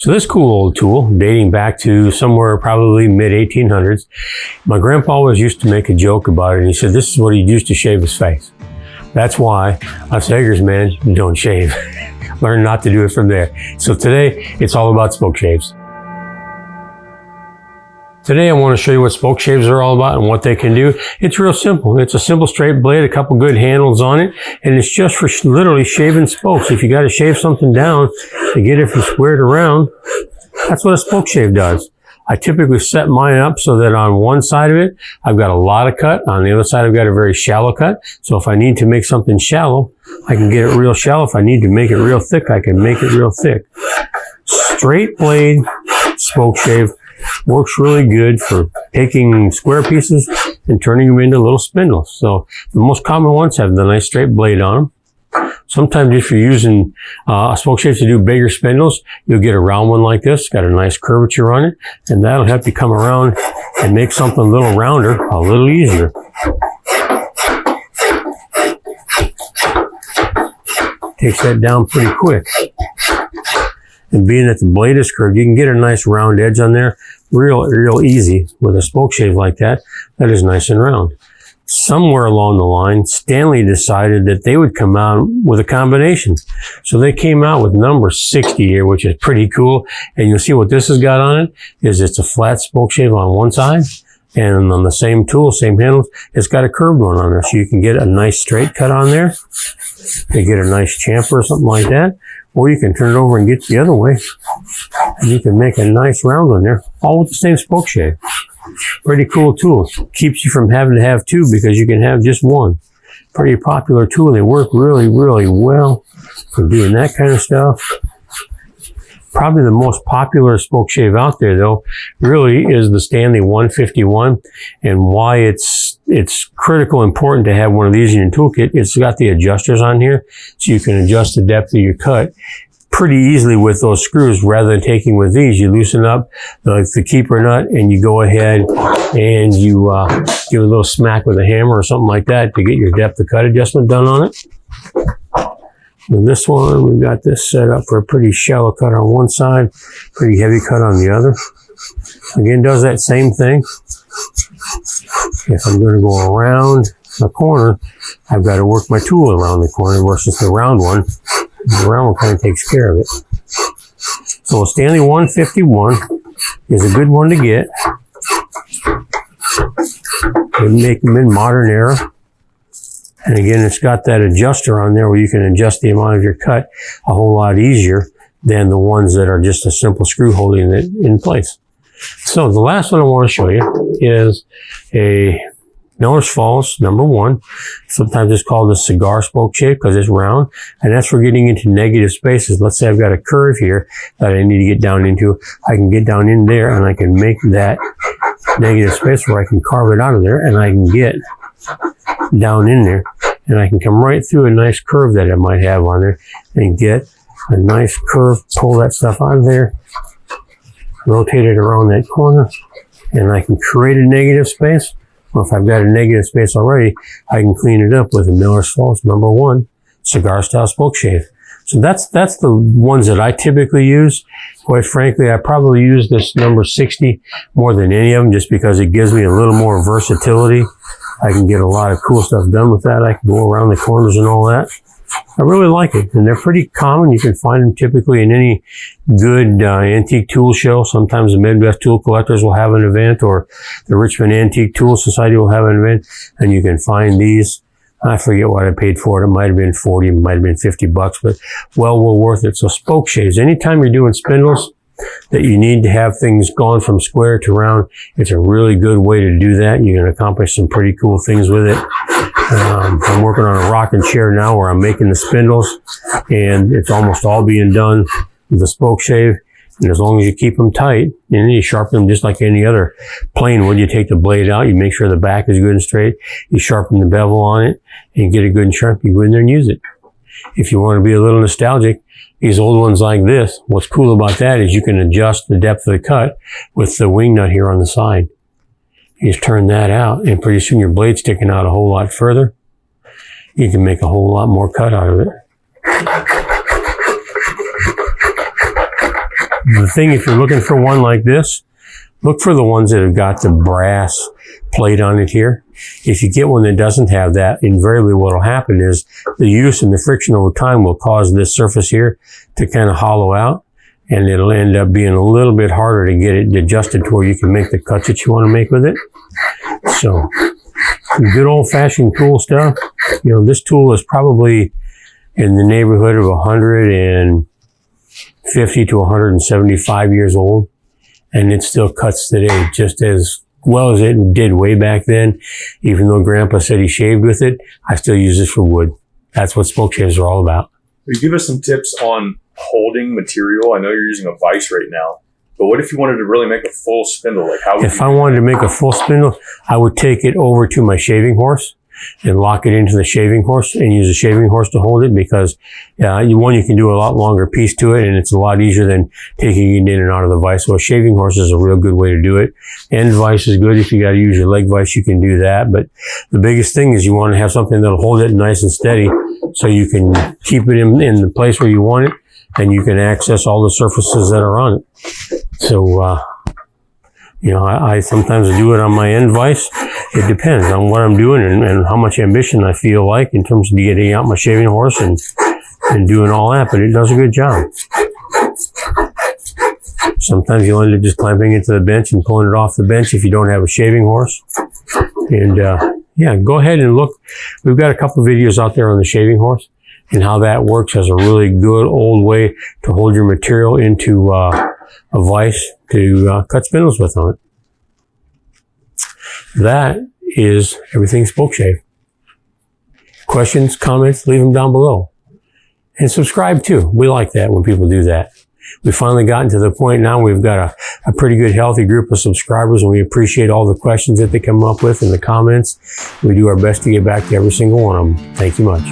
So this cool old tool, dating back to somewhere probably mid-1800s, my grandpa always used to make a joke about it. And he said this is what he'd use to shave his face. That's why us eggers, man, don't shave. Learn not to do it from there. So today, it's all about spoke shaves. Today I want to show you what spoke shaves are all about and what they can do. It's real simple. It's a simple straight blade, a couple good handles on it, and it's just for literally shaving spokes. If you got to shave something down to get it from square to round, that's what a spoke shave does. I typically set mine up so that on one side of it, I've got a lot of cut. On the other side, I've got a very shallow cut. So if I need to make something shallow, I can get it real shallow. If I need to make it real thick, I can make it real thick. Straight blade spoke shave works really good for taking square pieces and turning them into little spindles. So the most common ones have the nice straight blade on them. Sometimes if you're using a spoke shave to do bigger spindles, you'll get a round one like this. It's got a nice curvature on it, and that'll help you come around and make something a little rounder, a little easier. Takes that down pretty quick. And being that the blade is curved, you can get a nice round edge on there real easy with a spoke shave like that. That is nice and round. Somewhere along the line, Stanley decided that they would come out with a combination. So they came out with number 60 here, which is pretty cool. And you'll see what this has got on it is it's a flat spoke shave on one side. And on the same tool, same handles, it's got a curved one on there. So you can get a nice straight cut on there. You get a nice chamfer or something like that. Or you can turn it over and get the other way. And you can make a nice round on there, all with the same spoke shave. Pretty cool tool. Keeps you from having to have two because you can have just one. Pretty popular tool. They work really well for doing that kind of stuff. Probably the most popular spoke shave out there, though, really is the Stanley 151. And why it's critical important to have one of these in your toolkit. It's got the adjusters on here, so you can adjust the depth of your cut pretty easily with those screws. Rather than taking with these, you loosen up the keeper nut and you go ahead and you give a little smack with a hammer or something like that to get your depth of cut adjustment done on it. With this one, we've got this set up for a pretty shallow cut on one side, pretty heavy cut on the other. Again, does that same thing. If I'm going to go around the corner, I've got to work my tool around the corner versus the round one. The round one kind of takes care of it. So a Stanley 151 is a good one to get. They make them in modern era. And again, it's got that adjuster on there where you can adjust the amount of your cut a whole lot easier than the ones that are just a simple screw holding it in place. So the last one I want to show you is a Miller's Falls number 1. Sometimes it's called a cigar spoke shave because it's round, and that's for getting into negative spaces. Let's say I've got a curve here that I need to get down into. I can get down in there and I can make that negative space where I can carve it out of there, and I can get down in there and I can come right through a nice curve that I might have on there and get a nice curve, pull that stuff out of there, rotate it around that corner, and I can create a negative space. Or if I've got a negative space already, I can clean it up with a Miller's Falls number 1 cigar style spoke shave. So that's the ones that I typically use. Quite frankly, I probably use this number 60 more than any of them just because it gives me a little more versatility. I can get a lot of cool stuff done with that. I can go around the corners and all that. I really like it, and they're pretty common. You can find them typically in any good antique tool show. Sometimes the Midwest Tool Collectors will have an event, or the Richmond Antique Tool Society will have an event, and you can find these. I forget what I paid for it. It might have been 40, it might have been 50 bucks, but well worth it. So spoke shaves, anytime you're doing spindles that you need to have things gone from square to round, it's a really good way to do that. You can accomplish some pretty cool things with it. I'm working on a rocking chair now where I'm making the spindles, and it's almost all being done with the spoke shave. And as long as you keep them tight, and you sharpen them just like any other plain wood, you take the blade out, you make sure the back is good and straight, you sharpen the bevel on it, and you get it good and sharp, you go in there and use it. If you want to be a little nostalgic, these old ones like this, what's cool about that is you can adjust the depth of the cut with the wing nut here on the side. You just turn that out, and pretty soon your blade's sticking out a whole lot further. You can make a whole lot more cut out of it. The thing, if you're looking for one like this, look for the ones that have got the brass plate on it here. If you get one that doesn't have that, invariably what will happen is the use and the friction over time will cause this surface here to kind of hollow out, and it'll end up being a little bit harder to get it adjusted to where you can make the cuts that you want to make with it. So, good old-fashioned tool stuff. You know, this tool is probably in the neighborhood of 150 to 175 years old, and it still cuts today just as well as it did way back then. Even though Grandpa said he shaved with it, I still use this for wood. That's what spokeshaves are all about. Will you give us some tips on holding material? I know you're using a vise right now, but what if you wanted to really make a full spindle? Like, how would if I wanted to make a full spindle, I would take it over to my shaving horse and lock it into the shaving horse and use the shaving horse to hold it, because you can do a lot longer piece to it, and it's a lot easier than taking it in and out of the vise. So a shaving horse is a real good way to do it. End vise is good. If you got to use your leg vise, you can do that. But the biggest thing is you want to have something that'll hold it nice and steady, so you can keep it in the place where you want it, and you can access all the surfaces that are on it. So, I sometimes do it on my end vise. It depends on what I'm doing and how much ambition I feel like in terms of getting out my shaving horse and doing all that, but it does a good job. Sometimes you'll end up just climbing into the bench and pulling it off the bench if you don't have a shaving horse. And, go ahead and look. We've got a couple of videos out there on the shaving horse and how that works as a really good old way to hold your material into a vise to cut spindles with on it. That is everything Spokeshave. Questions, comments, leave them down below. And subscribe too. We like that when people do that. We've finally gotten to the point now we've got a pretty good healthy group of subscribers, and we appreciate all the questions that they come up with in the comments. We do our best to get back to every single one of them. Thank you much.